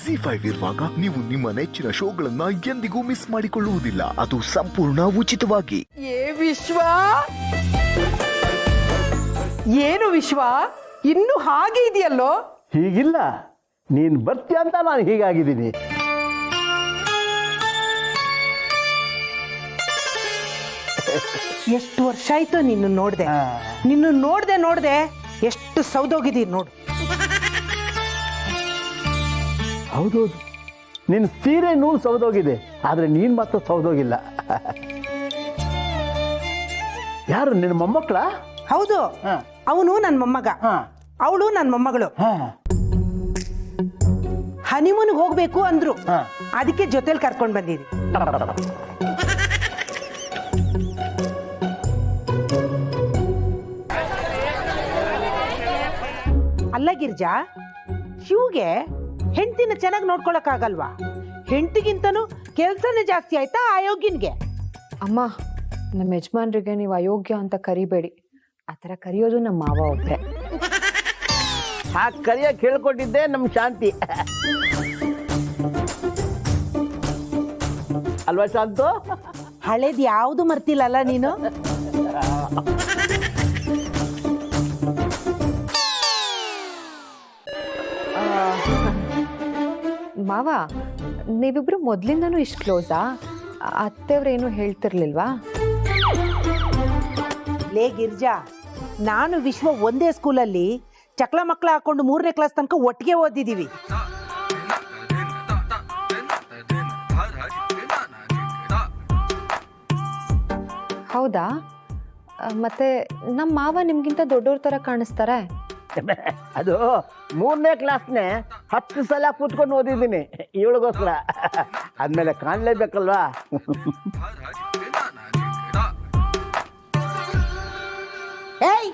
ಜಿ5 ಇರುವಾಗ ನೀವು ನಿಮ್ಮ ನೆಚ್ಚಿನ ಶೋಗಳನ್ನ ಎಂದಿಗೂ ಮಿಸ್ ಮಾಡಿಕೊಳ್ಳುವುದಿಲ್ಲ. ಅದು ಸಂಪೂರ್ಣ ಉಚಿತವಾಗಿ. ಏ ವಿಶ್ವ, ಏನು ವಿಶ್ವ ಇನ್ನು ಹಾಗೆ ಇದೆಯಲ್ಲೋ? ಹೀಗಿಲ್ಲ, ನೀನ್ ಬರ್ತೀಯ ಅಂತ ನಾನು ಹೀಗಾಗಿದ್ದೀನಿ. ಎಷ್ಟು ವರ್ಷ ಆಯ್ತು ನಿನ್ನ ನೋಡ್ದೆ ಎಷ್ಟು ಸೌದೋಗಿದೀನಿ ನೋಡು. ಹೌದೌದು, ನಿನ್ನ ಸೀರೆ ನೂಲು ಸೌದೋಗಿದೆ, ಆದ್ರೆ ನೀನ್ ಮಾತ್ರ ಸೌದೋಗಿಲ್ಲ. ಯಾರು ನಿನ್ನ ಮೊಮ್ಮಕ್ಕಳ? ಹೌದು, ಅವನು ನನ್ನ ಮೊಮ್ಮಗ, ಅವಳು ನನ್ನ ಮೊಮ್ಮಗಳು. ಹನಿಮೂನ್ಗೆ ಹೋಗ್ಬೇಕು ಅಂದ್ರು, ಅದಕ್ಕೆ ಜೊತೆಲಿ ಕರ್ಕೊಂಡ್ ಬಂದಿದ್ವಿ. ಅಲ್ಲ ಗಿರ್ಜಾ, ಶಿವ್ಗೆ ಹೆಂಡತಿನ ಚೆನ್ನಾಗಿ ನೋಡ್ಕೊಳಕ್ ಆಗಲ್ವಾ? ಹೆಂಡತಿಗಿಂತನೂ ಕೆಲ್ಸನೇ ಜಾಸ್ತಿ ಆಯ್ತಾ ಅಯೋಗ್ಯನ್ಗೆ? ಅಮ್ಮ, ನಮ್ಮ ಯಜಮಾನ್ರಿಗೆ ನೀವು ಅಯೋಗ್ಯ ಅಂತ ಕರಿಬೇಡಿ. ಆ ಥರ ಕರೆಯೋದು ನಮ್ಮ ಮಾವ ಒಬ್ರೆ. ಆ ಕರಿಯಕ್ಕೆ ಹೇಳ್ಕೊಟ್ಟಿದ್ದೆ ನಮ್ಮ ಶಾಂತಿ ಅಲ್ವಾ ಶಾಂತು? ಹಳೇದ್ ಯಾವ್ದು ಮರ್ತಿಲ್ಲಲ್ಲ ನೀನು? ಮಾವ, ನೀವಿಬ್ರು ಮೊದ್ಲಿಂದನೂ ಇಷ್ಟು ಕ್ಲೋಸಾ? ಅತ್ತೆಯವ್ರೇನು ಹೇಳ್ತಿರ್ಲಿಲ್ವಾ? ಲೇ ಗಿರ್ಜಾ, ನಾನು ವಿಶ್ವ ಒಂದೇ ಸ್ಕೂಲಲ್ಲಿ ಚಕ್ಲ ಮಕ್ಳ ಹಾಕೊಂಡು 3ನೇ ಕ್ಲಾಸ್ ತನಕ ಒಟ್ಟಿಗೆ ಓದಿದೀವಿ. ಹೌದಾ? ಮತ್ತೆ ನಮ್ಮ ಮಾವ ನಿಮ್ಗಿಂತ ದೊಡ್ಡವ್ರ ಥರ ಕಾಣಿಸ್ತಾರೆ. ಅದು 3ನೇ ಕ್ಲಾಸ್ನೇ 10 ಸಲ ಕೂತ್ಕೊಂಡು ಓದಿದ್ದೀನಿ ಇವಳಿಗೋಸ್ಕರ. ಆದ್ಮೇಲೆ ಕಾಣಲೇಬೇಕಲ್ವಾ? ಏಯ್,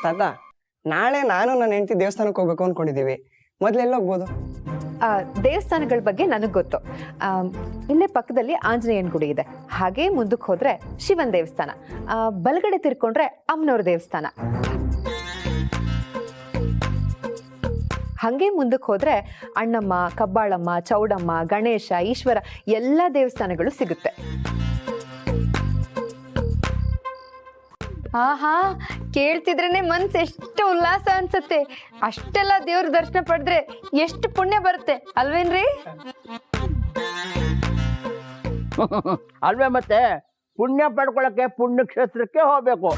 ತಾತ, ನಾಳೆ ನಾನು ನನ್ನ ಹೆಂಡತಿ ದೇವಸ್ಥಾನಕ್ಕೆ ಹೋಗ್ಬೇಕು ಅನ್ಕೊಂಡಿದೀವಿ. ಮೊದ್ಲೆಲ್ಲ ಹೋಗ್ಬೋದು? ದೇವಸ್ಥಾನಗಳ ಬಗ್ಗೆ ನನಗೆ ಗೊತ್ತು. ಇಲ್ಲೇ ಪಕ್ಕದಲ್ಲಿ ಆಂಜನೇಯನ ಗುಡಿ ಇದೆ. ಹಾಗೆ ಮುಂದಕ್ಕೆ ಹೋದ್ರೆ ಶಿವನ್ ದೇವಸ್ಥಾನ, ಬಲಗಡೆ ತಿರ್ಕೊಂಡ್ರೆ ಅಮ್ಮನವ್ರ ದೇವಸ್ಥಾನ. ಹಾಗೆ ಮುಂದಕ್ಕೆ ಹೋದ್ರೆ ಅಣ್ಣಮ್ಮ, ಕಬ್ಬಾಳಮ್ಮ, ಚೌಡಮ್ಮ, ಗಣೇಶ, ಈಶ್ವರ ಎಲ್ಲ ದೇವಸ್ಥಾನಗಳು ಸಿಗುತ್ತೆ. ಆಹಾ, ಕೇಳ್ತಿದ್ರೇನೆ ಮನ್ಸು ಎಷ್ಟು ಉಲ್ಲಾಸ ಅನ್ಸತ್ತೆ. ಅಷ್ಟೆಲ್ಲ ದೇವ್ರ ದರ್ಶನ ಪಡೆದ್ರೆ ಎಷ್ಟು ಪುಣ್ಯ ಬರುತ್ತೆ ಅಲ್ವೇನ್ರಿ? ಅಲ್ವೇ, ಮತ್ತೆ ಪುಣ್ಯ ಪಡ್ಕೊಳಕ್ಕೆ ಪುಣ್ಯಕ್ಷೇತ್ರಕ್ಕೆ ಹೋಗ್ಬೇಕು.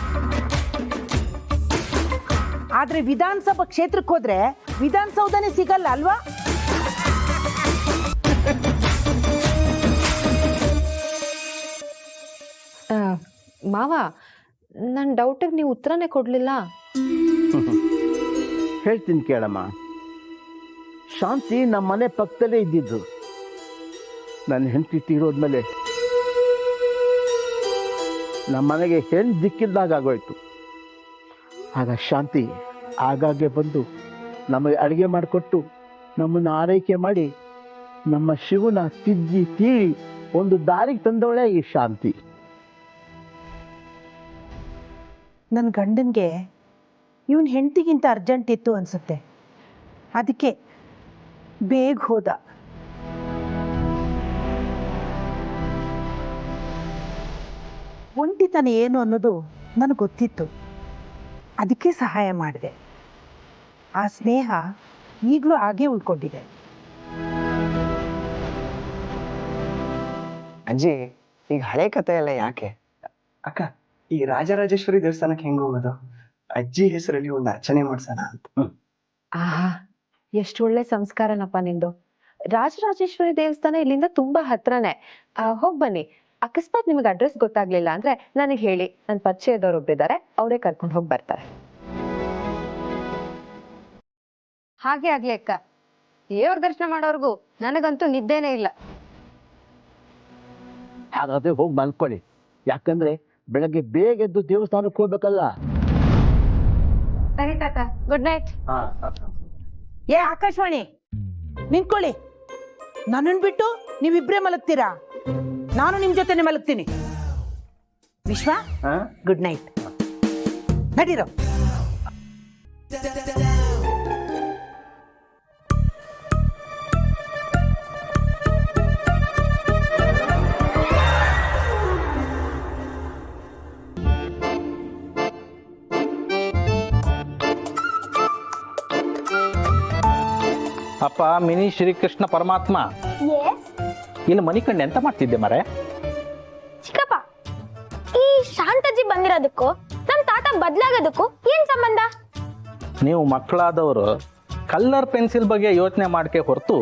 ಆದ್ರೆ ವಿಧಾನಸಭಾ ಕ್ಷೇತ್ರಕ್ಕೆ ಹೋದ್ರೆ ವಿಧಾನಸೌಧನೇ ಸಿಗಲ್ಲ ಅಲ್ವಾ? ಮಾವ, ನನ್ನ ಡೌಟಿಗೆ ನೀವು ಉತ್ತರನೇ ಕೊಡ್ಲಿಲ್ಲ. ಹೇಳ್ತೀನಿ ಕೇಳಮ್ಮ. ಶಾಂತಿ ನಮ್ಮ ಮನೆ ಪಕ್ಕದಲ್ಲೇ ಇದ್ದಿದ್ದು. ನನ್ನ ಹೆಂಡತಿ ತೀರೋದ್ಮೇಲೆ ನಮ್ಮ ಮನೆಗೆ ಹೆಣ್ಣು ದಿಕ್ಕಿದ್ದಾಗ ಆಗೋಯ್ತು. ಆಗ ಶಾಂತಿ ಆಗಾಗ್ಗೆ ಬಂದು ನಮಗೆ ಅಡುಗೆ ಮಾಡಿಕೊಟ್ಟು ನಮ್ಮನ್ನು ಆರೈಕೆ ಮಾಡಿ ನಮ್ಮ ಶಿವನ ತಿದ್ದಿ ತೀರಿ ಒಂದು ದಾರಿಗೆ ತಂದವಳೆ ಈ ಶಾಂತಿ. ನನ್ನ ಗಂಡನ್ಗೆ ಇವನ್ ಹೆಂಡತಿಗಿಂತ ಅರ್ಜೆಂಟ್ ಇತ್ತು ಅನ್ಸುತ್ತೆ, ಅದಕ್ಕೆ ಬೇಗ ಹೋದ. ಒಂಟಿತನ ಏನು ಅನ್ನೋದು ನನಗೆ ಗೊತ್ತಿತ್ತು, ಅದಕ್ಕೆ ಸಹಾಯ ಮಾಡಿದೆ. ಆ ಸ್ನೇಹ ಈಗಲೂ ಹಾಗೆ ಉಳ್ಕೊಂಡಿದೆ. ಅಜ್ಜಿ, ಈಗ ಹಳೆ ಕಥೆ ಎಲ್ಲ ಯಾಕೆ? ಅಕ್ಕ, ಈ ರಾಜರಾಜೇಶ್ವರಿ ದೇವಸ್ಥಾನಕ್ಕೆ ಹೆಂಗ್ ಹೋಗೋದು? ಅಜ್ಜಿ ಹೆಸರಲ್ಲಿ ಒಂದು ಅರ್ಚನೆ ಮಾಡ್ಸೋಣ ಅಂತ. ಆಹಾ, ಎಷ್ಟು ಒಳ್ಳೆ ಸಂಸ್ಕಾರನಪ್ಪ ನಿಂದು. ರಾಜರಾಜೇಶ್ವರಿ ದೇವಸ್ಥಾನ ಇಲ್ಲಿಂದ ತುಂಬಾ ಹತ್ರನೇ. ಹೋಗ್ ಬನ್ನಿ. ಅಕಸ್ಮಾತ್ ನಿಮಗೆ ಅಡ್ರೆಸ್ ಗೊತ್ತಾಗ್ಲಿಲ್ಲ ಅಂದ್ರೆ ನನಗೆ ಹೇಳಿ, ನನ್ನ ಪರಿಚಯದವ್ರು ಒಬ್ರಿದ್ದಾರೆ, ಅವರೇ ಕರ್ಕೊಂಡು ಹೋಗಿ ಬರ್ತಾರೆ. ಹಾಗೆ ಆಗ್ಲಿ ಅಕ್ಕ, ದೇವ್ರ ದರ್ಶನ ಮಾಡೋರ್ಗು ನನಗಂತೂ ನಿದ್ದೆನೇ ಇಲ್ಲ. ಹಾಗಾದ್ರೆ ಹೋಗಿ ಮಲ್ಕೊಳ್ಳಿ, ಯಾಕಂದ್ರೆ ಬೆಳಗ್ಗೆ ಬೇಗ ಎದ್ದು ದೇವಸ್ಥಾನಕ್ಕೆ ಹೋಗ್ಬೇಕಲ್ಲ. ಸರಿ ತಾತ, ಗುಡ್ ನೈಟ್. ಏ ಆಕಾಶವಾಣಿ, ನಿಂತ್ಕೊಳ್ಳಿ. ನನ್ನನ್ನು ಬಿಟ್ಟು ನೀವಿಬ್ರೇ ಮಲಗ್ತೀರಾ? ನಾನು ನಿಮ್ ಜೊತೆನೆ ಮಲಗ್ತೀನಿ. ವಿಶ್ವ, ಗುಡ್ ನೈಟ್. ನಡೀರೋ. ಅಪ್ಪ ಮಿನಿ ಶ್ರೀಕೃಷ್ಣ ಪರಮಾತ್ಮ, ಇಲ್ಲಿ ಮನಿ ಕಂಡು ಎಂತ ಮಾಡ್ತಿದ್ದೆ ಮರೆ? ಚಿಕ್ಕಪ್ಪ, ಈ ಶಾಂತಜ್ಜಿ ಬಂದಿರೋದಕ್ಕೂ ನಮ್ ತಾತ ಬದ್ಲಾಗೋದಕ್ಕೂ ಏನ್ ಸಂಬಂಧ? ನೀವು ಮಕ್ಕಳಾದವರು ಕಲರ್ ಪೆನ್ಸಿಲ್ ಬಗ್ಗೆ ಯೋಚನೆ ಮಾಡ್ಕೆ ಹೊರತು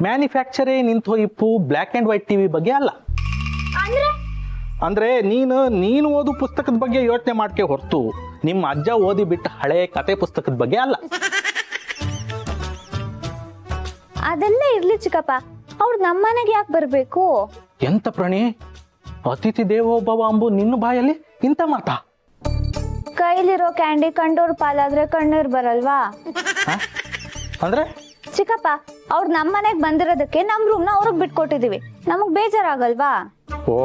ಮ್ಯಾನುಫ್ಯಾಕ್ಚರೇ ನಿಂತು ಹೋಯಿಪ್ಪು ಬ್ಲ್ಯಾಕ್ ಆ್ಯಂಡ್ ವೈಟ್ ಟಿವಿ ಬಗ್ಗೆ ಅಲ್ಲ. ಅಂದ್ರೆ ನೀನು ಓದು ಪುಸ್ತಕದ ಬಗ್ಗೆ ಯೋಚನೆ ಮಾಡ್ಕೆ ಹೊರತು ನಿಮ್ಮ ಅಜ್ಜ ಓದಿ ಬಿಟ್ಟ ಹಳೆ ಕತೆ ಪುಸ್ತಕದ ಬಗ್ಗೆ ಅಲ್ಲ. ಅದೆಲ್ಲ ಇರ್ಲಿ ಚಿಕ್ಕಪ್ಪ, ಅವ್ರು ನಮ್ಮನೆಗೆ ಯಾಕೆ ಬರ್ಬೇಕು? ಎಂತ ಪ್ರಾಣಿ, ಅತಿಥಿ ದೇವೋಭವ ಅಂಬು ನಿನ್ನ ಬಾಯಲ್ಲಿ ಇಂಥ ಮಾತಾ? ಕೈಲಿರೋ ಕ್ಯಾಂಡಿ ಕಂಡೋರ್ ಪಾಲಾದ್ರೆ ಕಣ್ಣೀರ್ ಬರಲ್ವಾ? ಅಂದ್ರೆ ಚಿಕ್ಕಪ್ಪ, ಅವ್ರು ನಮ್ಮನೆಗ್ ಬಂದಿರೋದಕ್ಕೆ ನಮ್ ರೂಮ್ನ ಅವ್ರಿಗೆ ಬಿಟ್ಕೊಟ್ಟಿದೀವಿ. ನಮಗ್ ಬೇಜಾರಾಗಲ್ವಾ? ಓ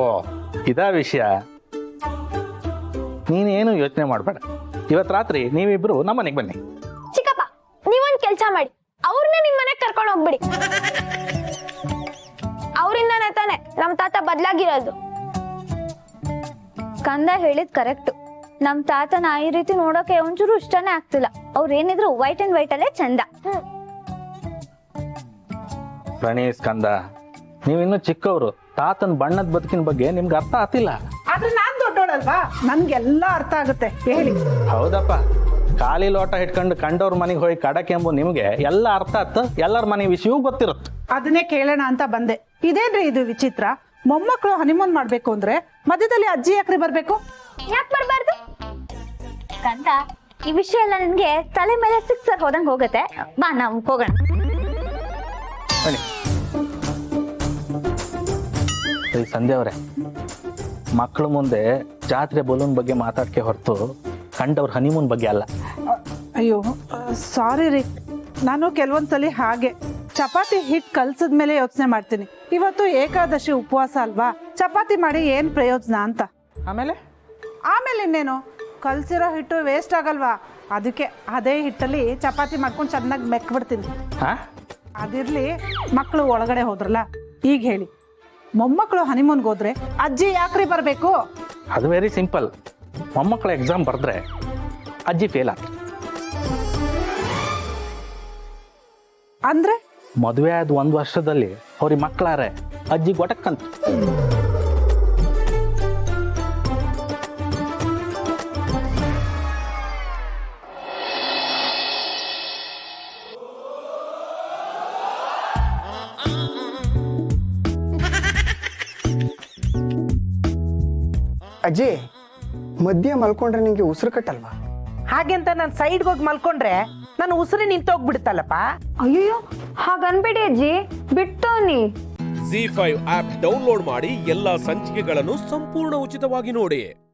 ಇದಾ ವಿಷಯ. ನೀನೇನು ಯೋಚನೆ ಮಾಡಬೇಡ. ಇವತ್ತು ರಾತ್ರಿ ನೀವಿಬ್ರು ನಮ್ಮನೆಗೆ ಬನ್ನಿ. ಚಿಕ್ಕಪ್ಪ, ನೀವೊಂದ್ ಕೆಲ್ಸ ಮಾಡಿ, ಅವ್ರನ್ನೇ ನಿಮ್ ಮನೆಗ್ ಕರ್ಕೊಂಡು ಹೋಗ್ಬಿಡಿ. ಅವರಿಂದಾನೇ ತಾನೆ ನಮ್ ತಾತ ಬದ್ಲಾಗಿರೋದು. ಕಂದ ಹೇಳಿದ್ ಕರೆಕ್ಟ್. ನಮ್ ತಾತನ ಈ ರೀತಿ ನೋಡೋಕೆ ಒಂಚೂರು ಇಷ್ಟನೇ ಆಗ್ತಿಲ್ಲ. ಅವ್ರ ಏನಿದ್ರು ವೈಟ್ ಅಂಡ್ ವೈಟ್ ಅಲ್ಲೇ ಚಂದ. ಪ್ರಾಣಿ ಸ್ಕಂದ, ನೀವಿನ್ನೂ ಚಿಕ್ಕವರು. ತಾತನ ಬಣ್ಣದ ಬದುಕಿನ ಬಗ್ಗೆ ನಿಮ್ಗೆ ಅರ್ಥ ಆಗ್ತಿಲ್ಲ. ಆದ್ರೆ ನಾನ್ ದೊಡ್ಡೋಳಲ್ವಾ, ನನ್ಗೆಲ್ಲ ಅರ್ಥ ಆಗುತ್ತೆ. ಹೇಳಿ. ಹೌದಪ್ಪ, ಖಾಲಿ ಲೋಟ ಇಟ್ಕೊಂಡು ಕಂಡವ್ರ ಮನೆಗೆ ಹೋಗಿ ಕಡಕೆಂಬು ನಿಮ್ಗೆ ಎಲ್ಲ ಅರ್ಥ ಆಯ್ತು, ಎಲ್ಲರ ಮನೆ ವಿಷಯವೂ ಗೊತ್ತಿರುತ್ತೆ. ಅದನ್ನೇ ಕೇಳೋಣ ಅಂತ ಬಂದೆ. ಇದೇನ್ರಿ ಇದು ವಿಚಿತ್ರ? ಮೊಮ್ಮಕ್ಕಳು ಹನಿಮೂನ್ ಮಾಡ್ಬೇಕು ಅಂದ್ರೆ ಮಧ್ಯದಲ್ಲಿ ಅಜ್ಜಿ ಯಾಕ್ರಿ ಬರ್ಬೇಕು? ಯಾಕೆ ಬರ್ಬಾರ್ದು? ಕಂದ, ಈ ವಿಷಯ ಎಲ್ಲ ನನ್ಗೆ ತಲೆ ಮೇಲೆ ಸಿಕ್ಸರ್ ಹೋದಂಗ್ ಹೋಗತ್ತೆ. ಬಾ, ನಾವು ಹೋಗೋಣ. ಬನ್ನಿ. ಸಂಧ್ಯಾ ಅವರೇ, ಮಕ್ಕಳ ಮುಂದೆ ಜಾತ್ರೆ ಬಲೂನ್ ಬಗ್ಗೆ ಮಾತಾಡ್ಕೆ ಹೊರತು ಕಂಡವ್ರ ಹನಿಮೂನ್ ಬಗ್ಗೆ ಅಲ್ಲ. ಅಯ್ಯೋ ಸಾರಿ ರೀ, ನಾನು ಕೆಲವೊಂದ್ಸಲಿ ಹಾಗೆ ಚಪಾತಿ ಹಿಟ್ಟು ಕಲ್ಸದ್ಮೇಲೆ ಯೋಚನೆ ಮಾಡ್ತೀನಿ. ಇವತ್ತು ಏಕಾದಶಿ ಉಪವಾಸ ಅಲ್ವಾ, ಚಪಾತಿ ಮಾಡಿ ಏನ್ ಪ್ರಯೋಜನ ಅಂತ. ಆಮೇಲೆ ಇನ್ನೇನು, ಕಲ್ಸಿರೋ ಹಿಟ್ಟು ವೇಸ್ಟ್ ಆಗಲ್ವಾ, ಅದಕ್ಕೆ ಅದೇ ಹಿಟ್ಟಲ್ಲಿ ಚಪಾತಿ ಮಾಡ್ಕೊಂಡು ಚೆನ್ನಾಗಿ ಮೆಕ್ಬಿಡ್ತೀನಿ. ಅದಿರ್ಲಿ, ಮಕ್ಕಳು ಒಳಗಡೆ ಹೋದ್ರಲ್ಲ, ಈಗ ಹೇಳಿ, ಮೊಮ್ಮಕ್ಕಳು ಹನಿಮೂನ್ಗೆ ಹೋದ್ರೆ ಅಜ್ಜಿ ಯಾಕ್ರಿ ಬರ್ಬೇಕು? ಅದು ವೆರಿ ಸಿಂಪಲ್. ಮೊಮ್ಮಕ್ಕಳ ಎಕ್ಸಾಮ್ ಬರೆದ್ರೆ ಅಜ್ಜಿ ಫೇಲ್ ಆಗ್ತದೆ. ಅಂದ್ರೆ ಮದುವೆ ಆದ 1 ವರ್ಷದಲ್ಲಿ ಅವ್ರಿಗೆ ಮಕ್ಕಳಾರೆ ಅಜ್ಜಿ ಗೊಟಕ್ಕಂತ. ಅಜ್ಜಿ, ಮಧ್ಯೆ ಮಲ್ಕೊಂಡ್ರೆ ನಿಂಗೆ ಉಸಿರು ಕಟ್ಟಲ್ವಾ? ಹಾಗೆಂತ ನಾನು ಸೈಡ್ಗೆ ಹೋಗಿ ಮಲ್ಕೊಂಡ್ರೆ ನಾನು ಉಸಿರು ನಿಂತೋಗ್ಬಿಡುತ್ತಲ್ಲಪ್ಪ. ಅಯ್ಯೋ, ಹಾಗನ್ಬೇಡಿ ಅಜ್ಜಿ, ಬಿಟ್ಟೋನಿ. ZEE5 ಆಪ್ ಡೌನ್ಲೋಡ್ ಮಾಡಿ ಎಲ್ಲಾ ಸಂಚಿಕೆಗಳನ್ನು ಸಂಪೂರ್ಣ ಉಚಿತವಾಗಿ ನೋಡಿ.